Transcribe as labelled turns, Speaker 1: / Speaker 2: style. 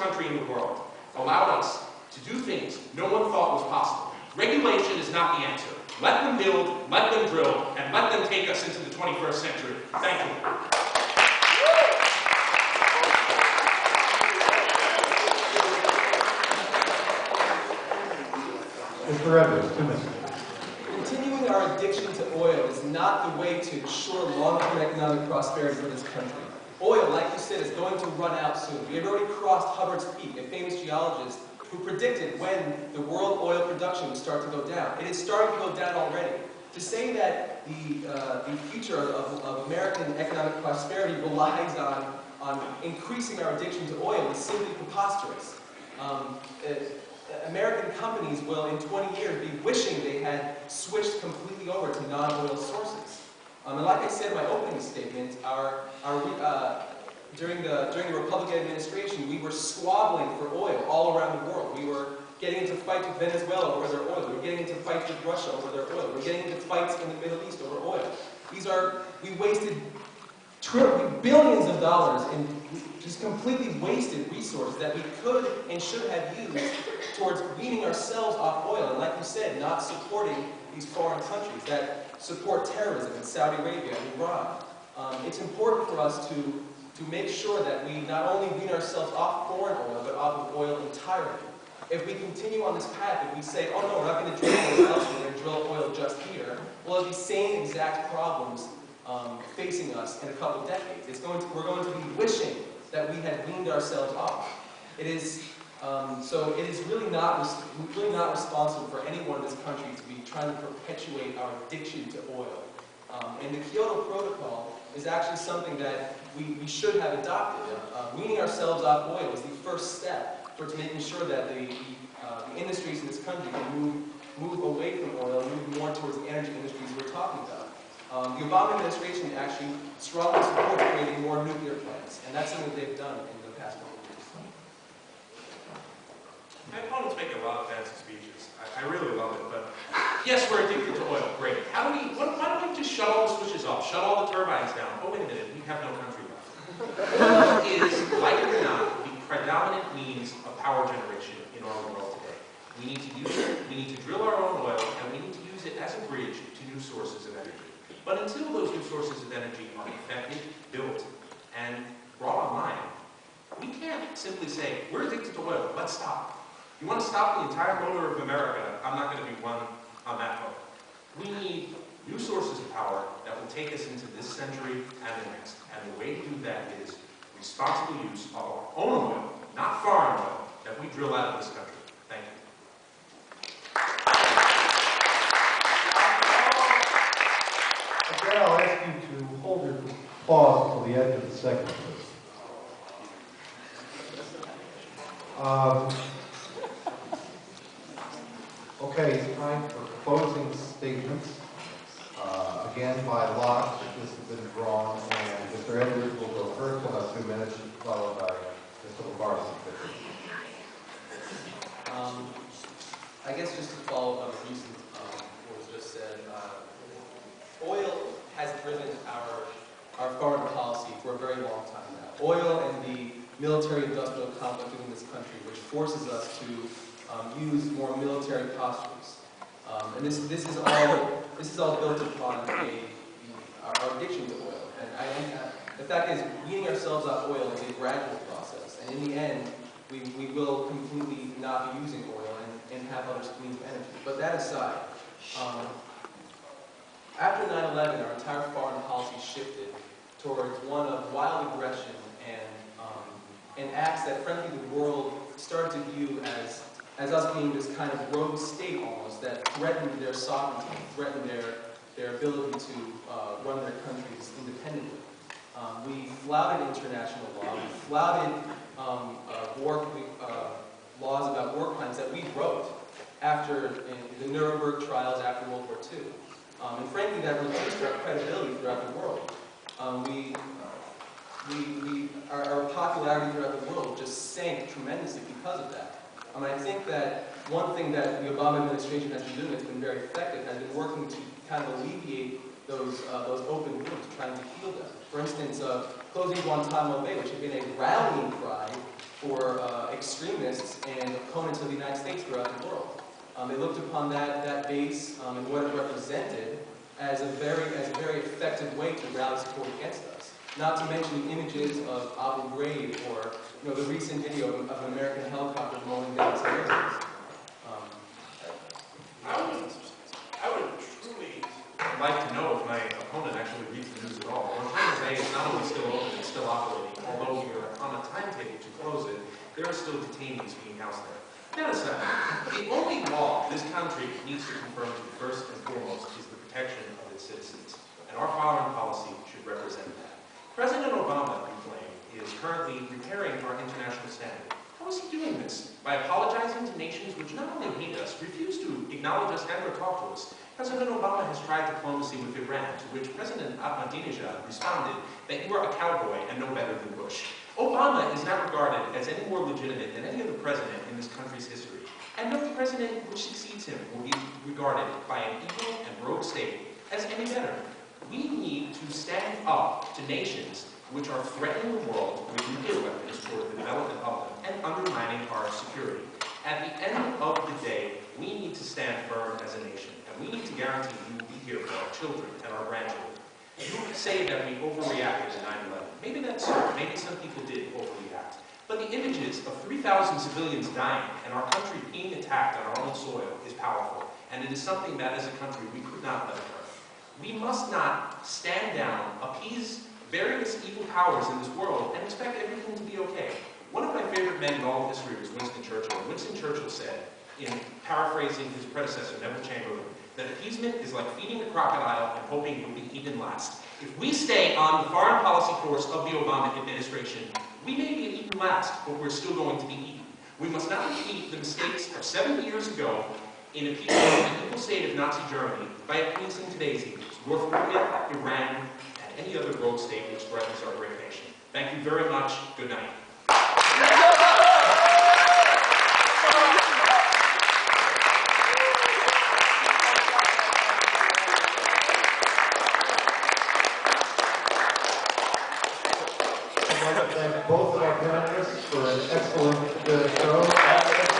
Speaker 1: country in the world allowed us to do things no one thought was possible. Regulation is not the answer. Let them build, let them drill, and let them take us into the 21st century. Thank you.
Speaker 2: Mr. Evans, 2 minutes.
Speaker 3: Continuing our addiction to oil is not the way to ensure long-term economic prosperity for this country. Oil, like you said, is going to run out soon. We have already crossed Hubbard's Peak, a famous geologist who predicted when the world oil production would start to go down. It is starting to go down already. To say that the future of American economic prosperity relies on increasing our addiction to oil is simply preposterous. American companies will, in 20 years, be wishing they had switched completely over to non-oil sources. And like I said in my opening statement, during the Republican administration, we were squabbling for oil all around the world. We were getting into fights with Venezuela over their oil. We were getting into fights with Russia over their oil. We were getting into fights in the Middle East over oil. We wasted billions of dollars in just completely wasted resources that we could and should have used towards weaning ourselves off oil. And like you said, not supporting these foreign countries that support terrorism in Saudi Arabia and Iran. It's important for us to make sure that we not only wean ourselves off foreign oil, but off of oil entirely. If we continue on this path, if we say, oh no, we're not going to drill oil elsewhere, we're going to drill oil just here, we'll have these same exact problems facing us in a couple decades. We're going to be wishing that we had weaned ourselves off. So it is really not responsible for anyone in this country to be trying to perpetuate our addiction to oil. And the Kyoto Protocol is actually something that we should have adopted. Weaning ourselves off oil is the first step towards making sure that the industries in this country can move away from oil and move more towards the energy industries we're talking about. The Obama administration actually strongly supports creating more nuclear plants, and that's something that they've done in the past couple of years.
Speaker 1: My opponents make a lot of fancy speeches. I really love it, but yes, we're addicted to oil. Great. Why don't we just shut all the switches off, shut all the turbines down? Oh, wait a minute, we have no country left. Oil is, like it or not, the predominant means of power generation in our world today. We need to use it, we need to drill our own oil, and we need to use it as a bridge to new sources of energy. But until those new sources of energy are perfected, built, and brought online, we can't simply say, we're addicted to oil, let's stop. You want to stop the entire motor of America, I'm not going to be one on that motor. We need new sources of power that will take us into this century and the next. And the way to do that is responsible use of our own oil, not foreign oil, that we drill out of this country. Thank you.
Speaker 2: Again, I'll ask you to hold your applause until the end of the segment, please. Okay, it's time for closing statements. Again, by lot, this has been drawn, and Mr. Edwards will go first in about 2 minutes, followed by Mr. Lombardi.
Speaker 3: I guess just to follow up on the recent what was just said, oil has driven our foreign policy for a very long time now. Oil and the military-industrial conflict within this country, which forces us to use more military postures. And this is all built upon our addiction to oil. And the fact is, weaning ourselves off oil is a gradual process. And in the end, we will completely not be using oil and have other means of energy. But that aside, after 9/11, our entire foreign policy shifted towards one of wild aggression and acts that, frankly, the world started to view as us being this kind of rogue state almost that threatened their sovereignty, threatened their ability to run their countries independently. We flouted international law. We flouted laws about war crimes that we wrote after the Nuremberg trials after World War II. And frankly, that reduced our credibility throughout the world. Our popularity throughout the world just sank tremendously because of that. I think that one thing that the Obama administration has been doing that's been very effective has been working to kind of alleviate those open wounds, trying to heal them. For instance, closing Guantanamo Bay, which had been a rallying cry for a extremists and opponents of the United States throughout the world. They looked upon that base and what it represented as a very effective way to rally support against us. Not to mention the images of Abu Ghraib or the recent video of an American helicopter mowing down civilians.
Speaker 1: I would truly like to know if my opponent actually reads the news at all. Guantanamo Bay is not only still open, it's still operating, although we are on a timetable to close it. There are still detainees being housed there. That aside, the only law this country needs to confirm to first and foremost is the protection of its citizens, and our foreign policy should represent that. President Obama, we claim, is currently repairing our international standing. How is he doing this? By apologizing to nations which not only hate us, refuse to acknowledge us and or talk to us. President Obama has tried diplomacy with Iran, to which President Ahmadinejad responded that you are a cowboy and no better than Bush. Obama is not regarded as any more legitimate than any other president in this country's history, and no president which succeeds him will be regarded by an evil and rogue state as any better. We need to stand up to nations which are threatening the world with nuclear weapons for the development of them and undermining our security. At the end of the day, we need to stand firm as a nation, and we need to guarantee we will be here for our children and our grandchildren. You say that we overreacted to 9/11. Maybe that's so. Maybe some people did overreact. But the images of 3,000 civilians dying and our country being attacked on our own soil is powerful, and it is something that as a country we could not let occur. We must not stand down, appease various evil powers in this world, and expect everything to be okay. One of my favorite men in all of history was Winston Churchill. Winston Churchill said, in paraphrasing his predecessor, Neville Chamberlain, that appeasement is like feeding a crocodile and hoping it will be eaten last. If we stay on the foreign policy course of the Obama administration, we may be eaten last, but we're still going to be eaten. We must not repeat the mistakes of 70 years ago in appeasing the evil state of Nazi Germany by appeasing today's evils, North Korea, Iran, and any other rogue state which threatens our great nation. Thank you very much. Good night.
Speaker 2: I'd like to thank both of our panelists for an excellent show.